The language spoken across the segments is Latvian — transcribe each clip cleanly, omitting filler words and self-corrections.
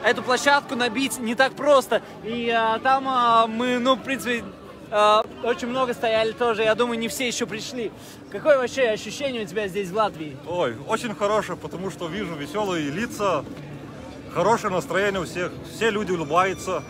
эту площадку набить не так просто. И там мы, ну, в принципе, очень много стояли тоже. Я думаю, не все еще пришли. Какое вообще ощущение у тебя здесь, в Латвии? Ой, очень хорошее, потому что вижу веселые лица, хорошее настроение у всех. Все люди улыбаются.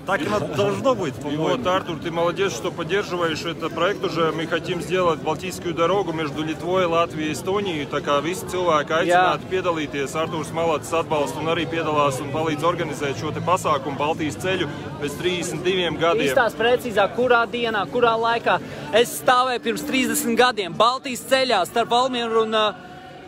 Так и должно быть, И вот, Артур, ты молодец, что поддерживаешь этот проект уже. Мы хотим сделать Балтийскую дорогу между Литвой, Латвией и Эстонией. Tā kā visi cilvēki aicināti piedalīties. Artūrs Malacis atbalsta un arī piedalās un palīdz organizēt šo te pasākumu Baltijas ceļu pēc 32 gadiem. Izstāst precīzāk, kurā dienā, kurā laikā. Es stāvēju pirms 30 gadiem Baltijas ceļā starp Valmieru un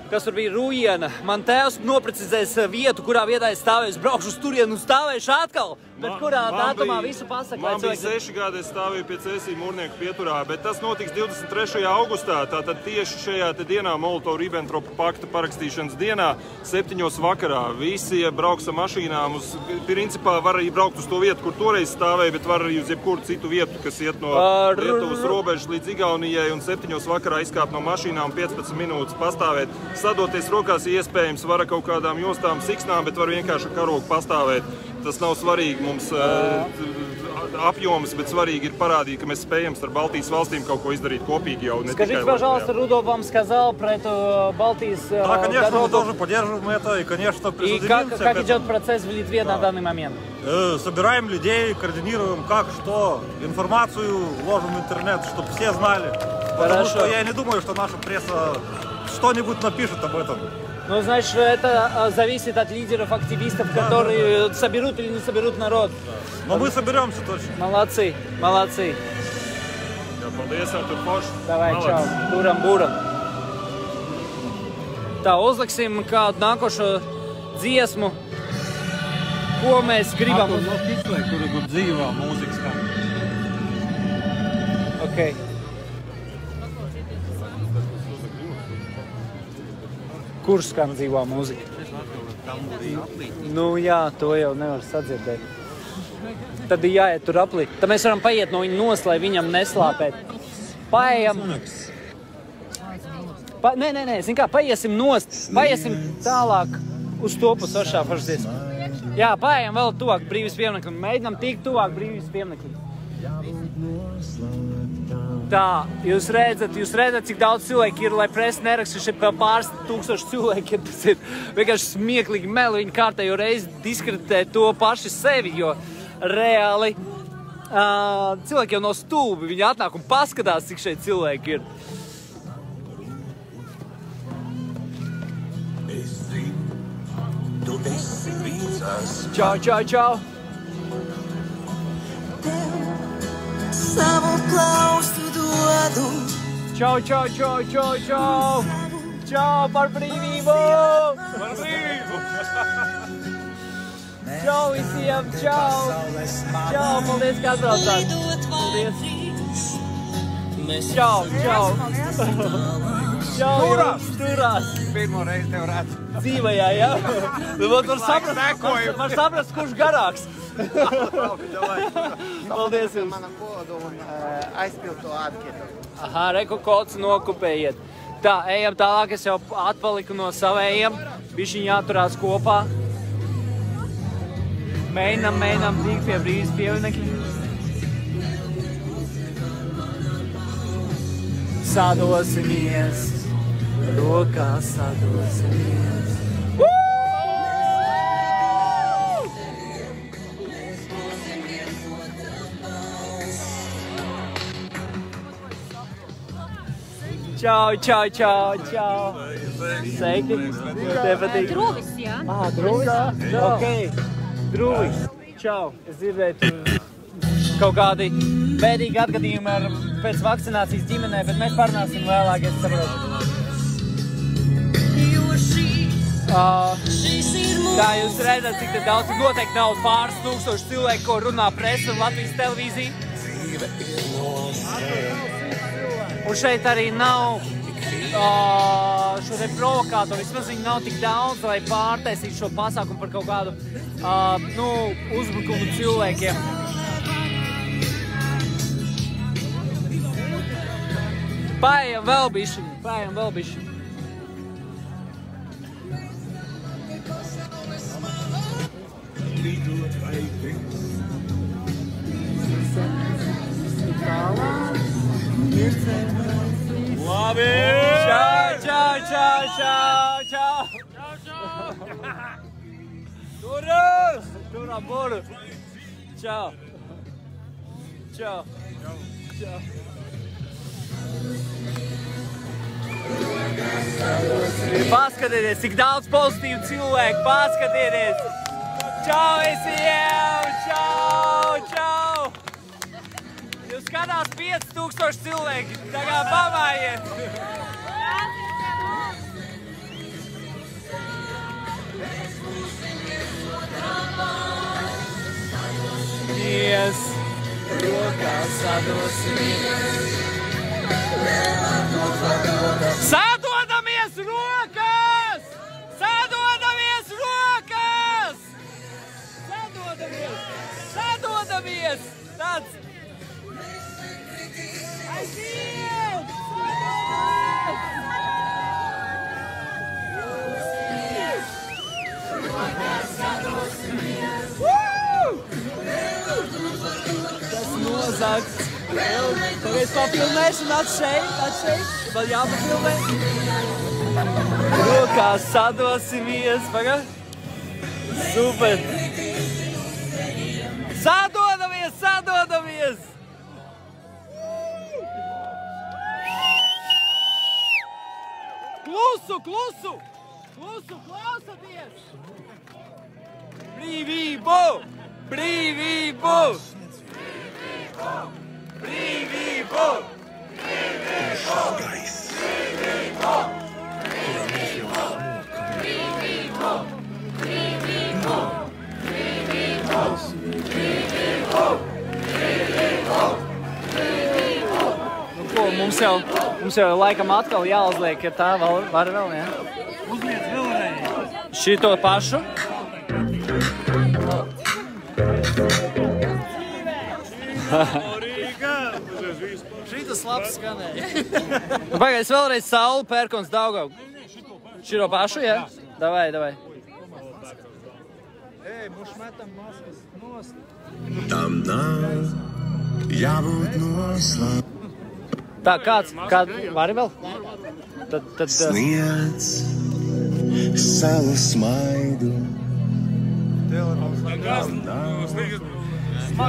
kas tur bija Rūjiena. Man tēvs noprecizēs vietu, kurā vietā es stāvēju. Es braukšu uz turienu un stāvēšu atkal. Bet kurā datumā visu pasaka? Man bija 6 gadi, es stāvēju pie Cēsija Mūrnieku pieturā, bet tas notiks 23. augustā, tātad tieši šajā te dienā, Molotov-Ribbentropa pakta parakstīšanas dienā, 7. vakarā. Visi brauks ar mašīnām uz, principā var arī braukt uz to vietu, kur toreiz stāvēja, bet var arī uz jebkuru citu vietu, kas iet no Lietuvas robežas līdz Igaunijai, un 7. vakarā izkāpt no mašīnām 15 minūtes pastāvēt. Sadoties rokās, iespējams, var kaut kādām jostām siksnām, bet var vienkārši ar karogu pastāvēt. Tas nav svarīgi mums apjoms, bet svarīgi ir парадить, ka mēs spējam starp Балтийскими valstīm kaut ko издарить kopīgi jau. Скажите, пожалуйста, Рудольф вам сказал про эту Балтийскую Да, конечно, дорогу. мы тоже поддерживаем это и, конечно, И присоединимся. как идет процесс в Литве на данный момент? Собираем людей, координируем, как, что, информацию ложим в интернет, чтобы все знали. Потому что я не думаю, что наша пресса что-нибудь напишет об этом. Ну, значит, это зависит от лидеров, активистов, которые соберут или не соберут народ. Но мы соберемся точно. Молодцы, молодцы. Давай, čau, turam, buram. Tā, uzliksim kādu nākošo dziesmu, ko mēs gribam. Kur dzīvā mūzika skan. Ok. Kur skan dzīvā mūzika? Nu jā, to jau nevar sadzirdēt. Tad ir jāiet tur aplī. Tad mēs varam paiet no viņa nost, lai viņam neslāpēt. Paejam. Nē, zin kā, paiesim nost. Paiesim tālāk uz to pusi oršā pašasies. Jā, paejam vēl tuvāk brīvības piemineklim. Mēģinam tikt tuvāk brīvības piemineklim. Tā, jūs redzat, cik daudz cilvēku ir, lai presa neraksta šeit pāris tūkstoši cilvēki, tas ir vienkārši smieklīgi meli, viņi kārtējo reizi diskreditē to paši sevi, jo reāli cilvēki jau nav stulbi, viņi atnāk un paskatās, cik šeit cilvēki ir. Čau, čau, čau! Savu klaustu dodu. Čau, čau, čau, čau, čau! Čau par brīvību! Par brīvību! Čau visiem, čau! Čau, paldies, ka atbraucāt! Paldies! Čau, čau! Čau, jums turās! Pirmo reizi tev redzu. Dzīvajā, jā? Var saprast, kurš garāks. Paldies jums. Mana kodu un aizpild to atketu. Aha, reku kods nokupējiet. Tā, ejam tālāk, es jau atpaliku no savējiem. Bišķiņ jāturās kopā. Mēģinam tikt pie brīvības pieminekļa. Sadosimies, rokās sadosimies. Čau, čau, čau, čau. Sveiki. Tev patīk? Druvis, jā. Druvis? Ok. Druvis. Čau. Es dzirdēju kaut kādi bēdīgi atgadījumi pēc vakcinācijas ģimenē, bet mēs parunāsim vēlāk, es saprotu. Tā, jūs redzat, cik te daudz, noteikti nav pāris tūkstoši cilvēku, ko runā presa un Latvijas televīzija. Un šeit arī nav šo te provokātoru, vismaz viņi nav tik daudz, lai pārtaisītu šo pasākumu par kaut kādu uzbrukumu cilvēkiem. Paejam vēl bišķi. Labi! Čau, čau, čau, čau, čau! Turas! Turam, buru! Čau! Čau! Čau! Paskatieties, cik daudz pozitīvu cilvēku, paskatieties! Čau visiem! Čau, čau! Jūs skatās 5000 cilvēki, tā kā pamājiet! Yes, rokās sadosimies! Sadodamies rokas! Sadodamies rokas! Sadodamies! Sadodamies! Tāds! Aiziet! Sadosimies! Tas nozagts! Tagad papilnēšu, nāc šeit, vēl jāpapilnē. Rokās sadosimies, pagad. Super. Sadodamies, sadodamies. Klusu, klusu, klusu, klausaties. Brīvību, brīvību. Brīvību! Brīvību! Brīvību! Brīvību! Brīvību! Brīvību! Brīvību! Brīvību! Brīvību! Nu ko, mums jau laikam atkal jāuzliek, ja tā var vēl, ja? Uzliec vēlreiz! Šito pašu? Šitas labs skanēja. Pagaid, es vēlreiz Sauli, Pērkons, Daugava. Šito pašu, ja? Davai, davai. Ej, mums metam maskas nost. Tam nav jābūt noslēm. Tā, kāds vari vēl? Tad... Sniedz savu smaidu.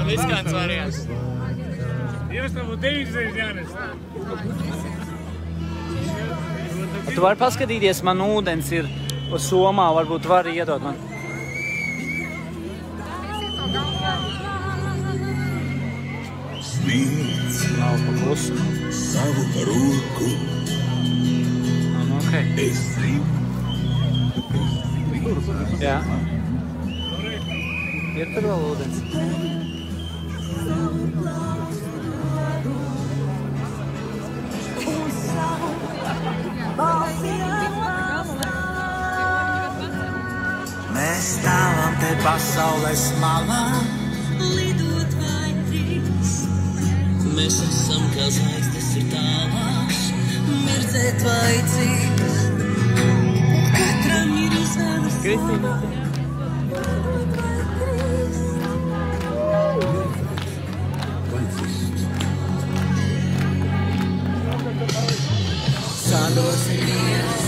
Viskāns variants. Jūs tam būtu 9 reizes jānes. Tu vari paskatīties, man ūdens ir uz somā, varbūt vari iedot man. Sniedz savu roku. Ok. Jā. Ir tur vēl ūdens. Mēs stāvam te pasaules malā, lidot vai drīz. Mēs esam kā zvaigznes ir tālāks, mirdzēt vai dzīves. Katram ir savas Kristīna. Sadosimies,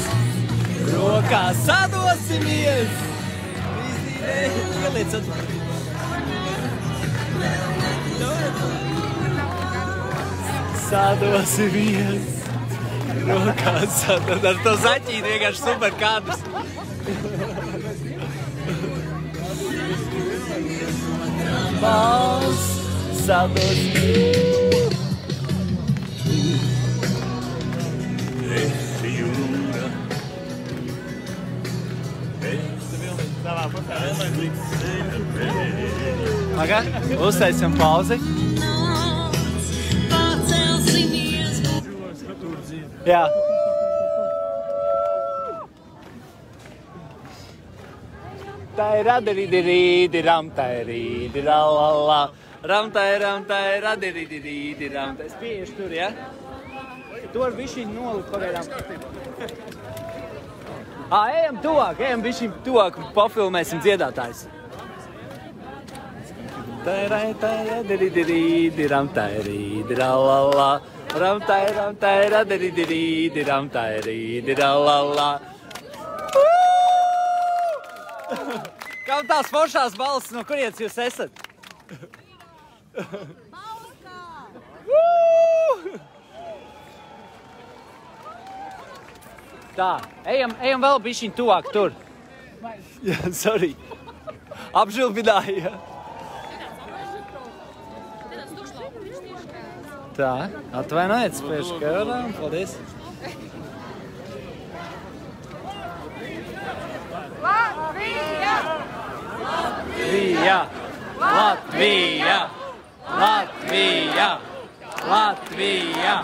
rokās sadosimies! Ieliec Sadosimies, rokās sadosimies. Ar to zaķīti vienkārši super kadrs. Balss, sadosimies. Aga, uztaisam pauzi. Jā. Tā ir radirīdirīdi, ramtairīdi, ralala. Ramtai, radirīdirīdi, ramtai. Es pieiešu tur, ja? Tu var bišķiņ nolikt pagaidām. Ejam tuvāk, bišķiņ tuvāk, pafilmēsim dziedātājs. Kam tās foršās balsis, no kurienes jūs esat? Tā, ejam vēl bišķiņ tuvāk tur. Jā, sorry. Apžilbināja. Tā, atvainojiet, spēšu kamerām, paldies. Latvija! Latvija! Latvija! Latvija! Latvija!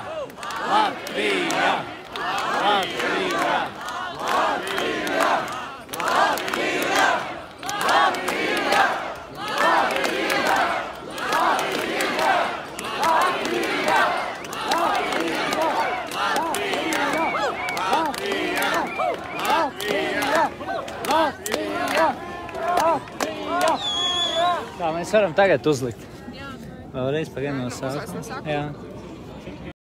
Latvija! Latvija! Latvija! Latvija! Latvija! Tā, mēs varam tagad uzlikt. Vēlreiz pagaidām no sākuma. Jā.